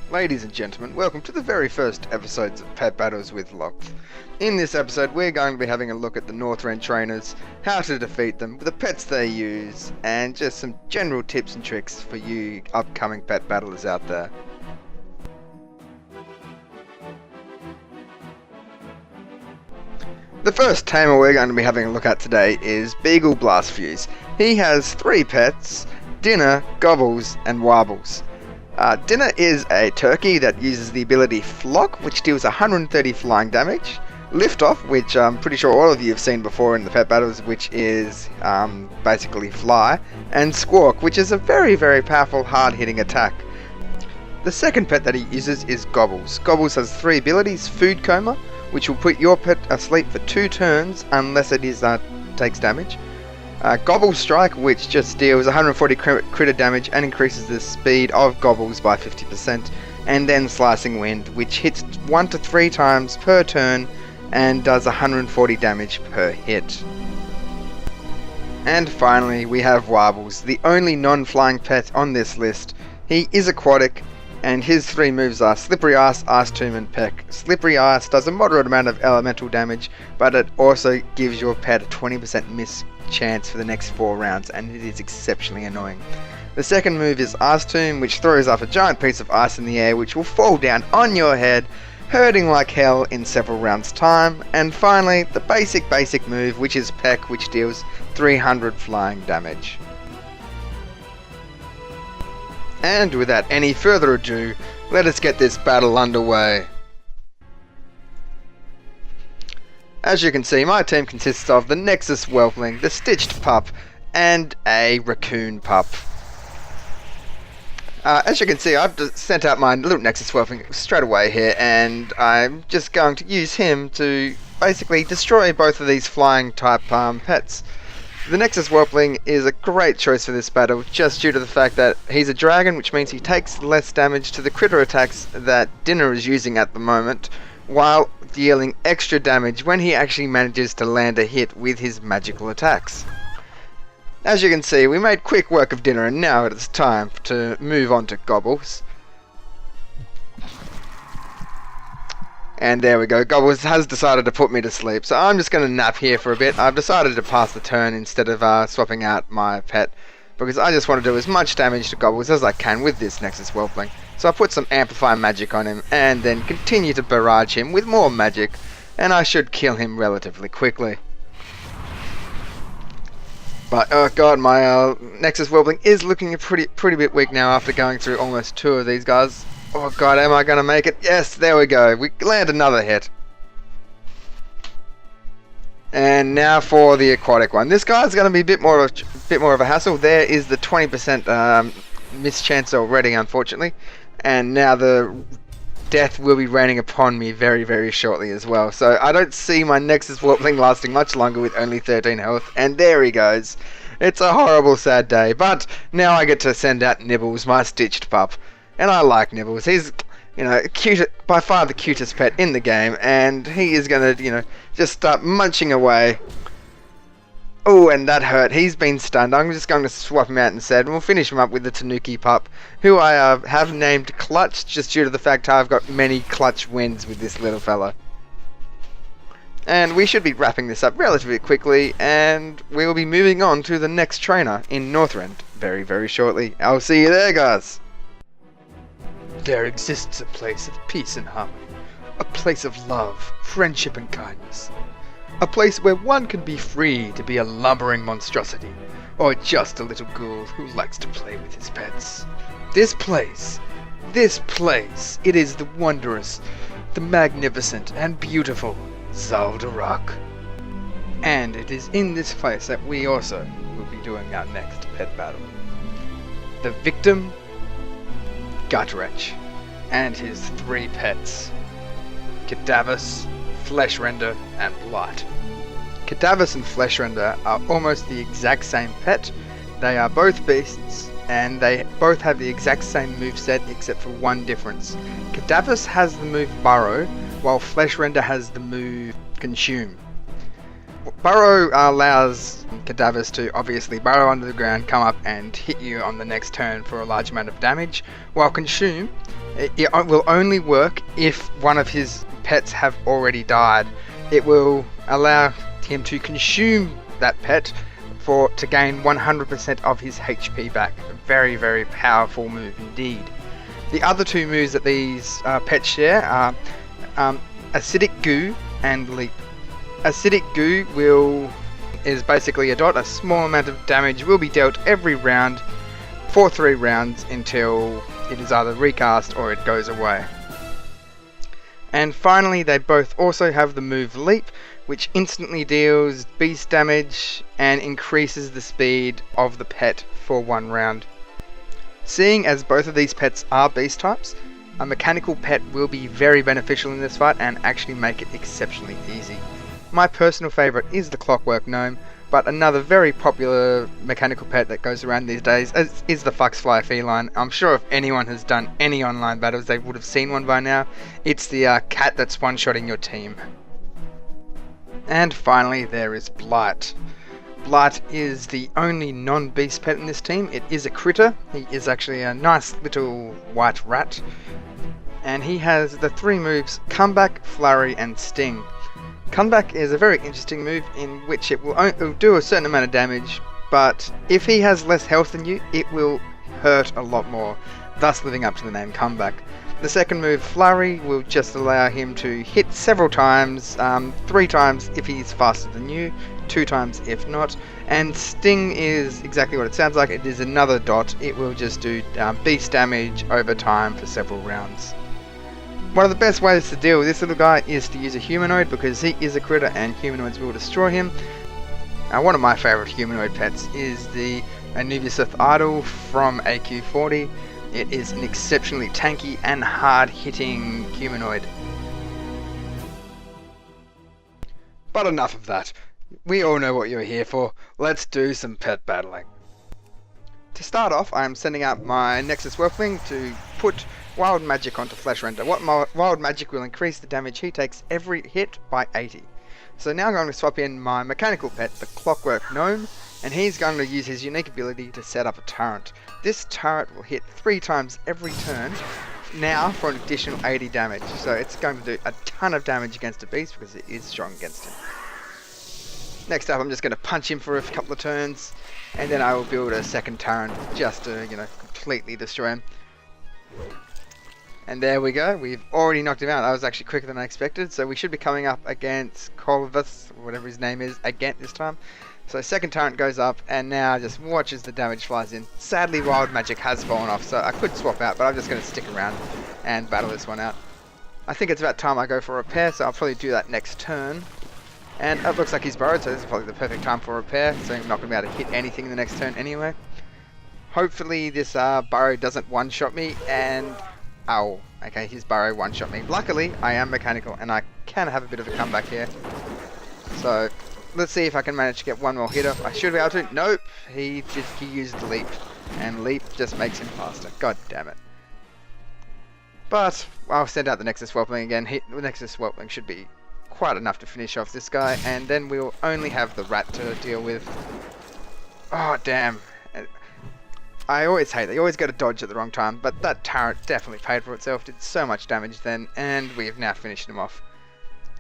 Ladies and gentlemen, welcome to the very first episodes of Pet Battles with Lokth. In this episode, we're going to be having a look at the Northrend trainers, how to defeat them, the pets they use, and just some general tips and tricks for you upcoming pet battlers out there. The first tamer we're going to be having a look at today is Beegle Blastfuse. He has 3 pets: Dinner, Gobbles, and Warbles. Dinner is a turkey that uses the ability Flock, which deals 130 flying damage. Liftoff, which I'm pretty sure all of you have seen before in the pet battles, which is basically fly. And Squawk, which is a very, very powerful hard-hitting attack. The second pet that he uses is Gobbles. Gobbles has 3 abilities: Food Coma, which will put your pet asleep for 2 turns unless it takes damage. Gobble Strike, which just deals 140 critter damage and increases the speed of Gobbles by 50%, and then Slicing Wind, which hits 1 to 3 times per turn and does 140 damage per hit. And finally we have Warbles, the only non-flying pet on this list. He is aquatic, and his 3 moves are Slippery Ice, Ice Tomb, and Peck. Slippery Ice does a moderate amount of elemental damage, but it also gives your pet a 20% miss chance for the next 4 rounds, and it is exceptionally annoying. The second move is Ice Tomb, which throws up a giant piece of ice in the air which will fall down on your head, hurting like hell in several rounds time. And finally, the basic move, which is Peck, which deals 300 flying damage. And without any further ado, let us get this battle underway. As you can see, my team consists of the Nexus Whelpling, the Stitched Pup, and a Raccoon Pup. As you can see, I've just sent out my little Nexus Whelpling straight away here, and I'm just going to use him to basically destroy both of these flying type pets. The Nexus Whelpling is a great choice for this battle, just due to the fact that he's a dragon, which means he takes less damage to the critter attacks that Dinner is using at the moment, while dealing extra damage when he actually manages to land a hit with his magical attacks. As you can see, we made quick work of Dinner, and now it is time to move on to Gobbles. And there we go, Gobbles has decided to put me to sleep, so I'm just going to nap here for a bit. I've decided to pass the turn instead of swapping out my pet, because I just want to do as much damage to Gobbles as I can with this Nexus Whelpling. So I put some Amplify magic on him, and then continue to barrage him with more magic, and I should kill him relatively quickly. But oh god, my Nexus Whelpling is looking a pretty bit weak now after going through almost 2 of these guys. Oh god, am I going to make it? Yes, there we go. We land another hit. And now for the aquatic one. This guy's going to be a bit more of a hassle. There is the 20% miss chance already, unfortunately. And now the death will be raining upon me very, very shortly as well. So I don't see my Nexus Whelpling lasting much longer with only 13 health. And there he goes. It's a horrible, sad day. But now I get to send out Nibbles, my Stitched Pup. And I like Nibbles. He's, cute, by far the cutest pet in the game. And he is going to, just start munching away. Oh, and that hurt. He's been stunned. I'm just going to swap him out instead, and we'll finish him up with the Tanuki Pup, who I have named Clutch, just due to the fact I've got many clutch wins with this little fella. And we should be wrapping this up relatively quickly, and we will be moving on to the next trainer in Northrend very, very shortly. I'll see you there, guys. There exists a place of peace and harmony, a place of love, friendship and kindness. A place where one can be free to be a lumbering monstrosity, or just a little ghoul who likes to play with his pets. This place, it is the wondrous, the magnificent and beautiful Zaldarak. And it is in this place that we also will be doing our next pet battle. The victim, Gutwretch, and his 3 pets, Cadavus, Fleshrender, and Blight. Cadavus and Fleshrender are almost the exact same pet. They are both beasts, and they both have the exact same moveset except for one difference. Cadavus has the move Burrow, while Fleshrender has the move Consume. Burrow allows Cadavus to obviously burrow under the ground, come up and hit you on the next turn for a large amount of damage, while Consume It will only work if one of his pets have already died. It will allow him to consume that pet to gain 100% of his HP back. A very, very powerful move indeed. The other two moves that these pets share are Acidic Goo and Leap. Acidic Goo is basically a dot. A small amount of damage will be dealt every round for 3 rounds until it is either recast or it goes away. And finally, they both also have the move Leap, which instantly deals beast damage and increases the speed of the pet for 1 round. Seeing as both of these pets are beast types, a mechanical pet will be very beneficial in this fight and actually make it exceptionally easy. My personal favourite is the Clockwork Gnome, but another very popular mechanical pet that goes around these days is the Foxfly Feline. I'm sure if anyone has done any online battles, they would have seen one by now. It's the cat that's one-shotting your team. And finally, there is Blight. Blight is the only non-beast pet in this team. It is a critter. He is actually a nice little white rat. And he has the 3 moves Comeback, Flurry and Sting. Comeback is a very interesting move in which it will do a certain amount of damage, but if he has less health than you, it will hurt a lot more, thus living up to the name Comeback. The second move, Flurry, will just allow him to hit several times, 3 times if he's faster than you, 2 times if not, and Sting is exactly what it sounds like. It is another dot. It will just do beast damage over time for several rounds. One of the best ways to deal with this little guy is to use a humanoid, because he is a critter and humanoids will destroy him. One of my favourite humanoid pets is the Anubisith Idol from AQ40. It is an exceptionally tanky and hard hitting humanoid. But enough of that. We all know what you're here for. Let's do some pet battling. To start off, I am sending out my Nexus Whelpling to put Wild Magic onto Flesh Render. Wild Magic will increase the damage he takes every hit by 80. So now I'm going to swap in my mechanical pet, the Clockwork Gnome, and he's going to use his unique ability to set up a turret. This turret will hit 3 times every turn, now for an additional 80 damage. So it's going to do a ton of damage against a beast because it is strong against him. Next up, I'm just going to punch him for a couple of turns, and then I will build a second turret just to, completely destroy him. And there we go, we've already knocked him out. That was actually quicker than I expected, so we should be coming up against Kolvith, whatever his name is, again this time. So second turret goes up, and now just watch as the damage flies in. Sadly, Wild Magic has fallen off, so I could swap out, but I'm just going to stick around and battle this one out. I think it's about time I go for repair, so I'll probably do that next turn. And it looks like he's burrowed, so this is probably the perfect time for repair, so I'm not going to be able to hit anything in the next turn anyway. Hopefully this burrow doesn't one-shot me, and... Ow. Okay, his burrow one-shot me. Luckily, I am mechanical, and I can have a bit of a comeback here. So, let's see if I can manage to get one more hit off. I should be able to. Nope! He used Leap, and Leap just makes him faster. God damn it. But, I'll send out the Nexus Whelpling again. The Nexus Whelpling should be quite enough to finish off this guy, and then we'll only have the rat to deal with. Oh, damn. I always hate that. You always go to dodge at the wrong time, but that turret definitely paid for itself. Did so much damage then, and we have now finished him off.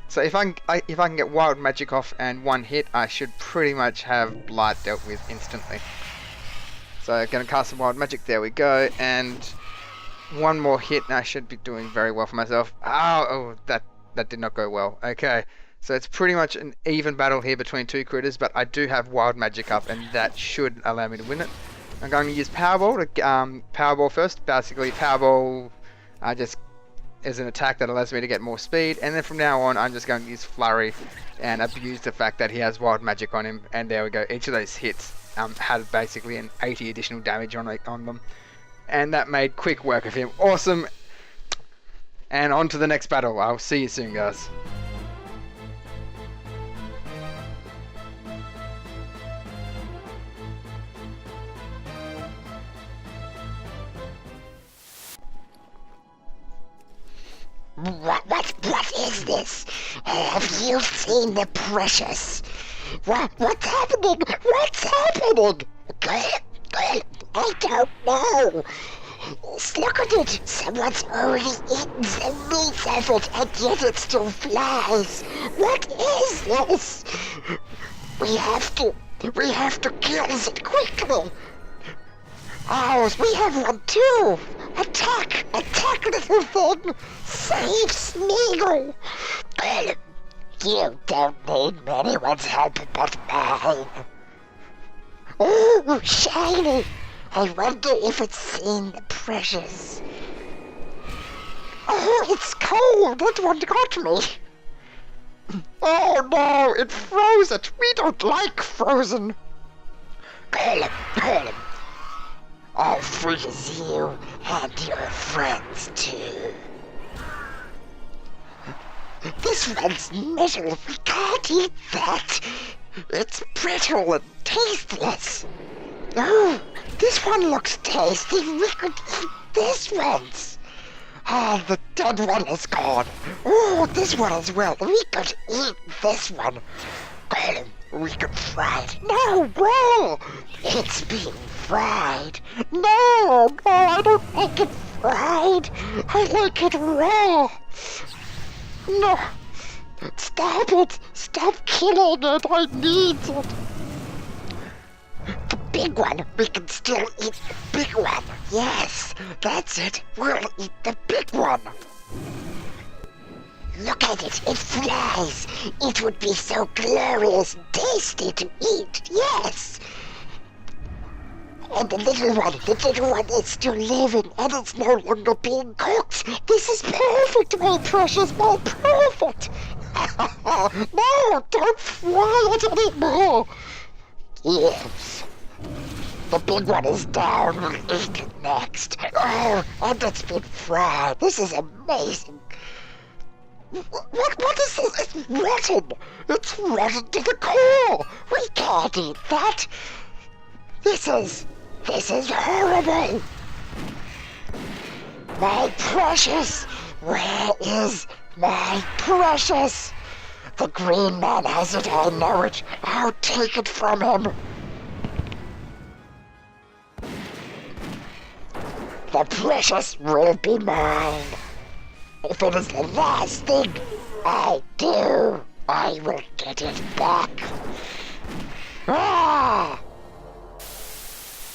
So if I can get Wild Magic off and one hit, I should pretty much have Blight dealt with instantly. So I'm going to cast some Wild Magic. There we go, and one more hit, and I should be doing very well for myself. Oh, that did not go well. Okay. So it's pretty much an even battle here between 2 critters, but I do have Wild Magic up, and that should allow me to win it. I'm going to use Powerball to Powerball first. Basically, Powerball just is an attack that allows me to get more speed, and then from now on, I'm just going to use Flurry and abuse the fact that he has Wild Magic on him. And there we go. Each of those hits had basically an 80 additional damage on them, and that made quick work of him. Awesome. And on to the next battle. I'll see you soon, guys. What is this? Have you seen the precious? What's happening? What's happening? I don't know. Look at it! Someone's already eaten the meat of it, and yet it still flies! What is this? We have to kill it quickly! Oh, we have one too! Attack! Attack, little thing! Save Smeagol! You don't need anyone's help but mine. Oh, shiny! I wonder if it's seen the precious. Oh, it's cold! That one got me! Oh no, it froze it! We don't like frozen! Call him! I'll freeze you and your friends too. This one's metal, we can't eat that! It's brittle and tasteless! Oh, this one looks tasty, we could eat this one's! Ah, the dead one is gone! Oh, this one as well, we could eat this one! Colin, we could fry it! No, well! It's being fried! No, I don't like it fried! I like it raw! No! Stop it! Stop killing it! I need it! The big one! We can still eat the big one! Yes! That's it! We'll eat the big one! Look at it! It flies! It would be so glorious and tasty to eat! Yes! And the little one is still living, and it's no longer being cooked. This is perfect, my precious, my perfect. No, don't fry it anymore. Yes. The big one is down. We'll eat it next. Oh, and it's been fried. This is amazing. What is this? It's rotten. It's rotten to the core. We can't eat that. This is horrible! My precious! Where is my precious? The green man has it, I know it. I'll take it from him. The precious will be mine. If it is the last thing I do, I will get it back. Ah!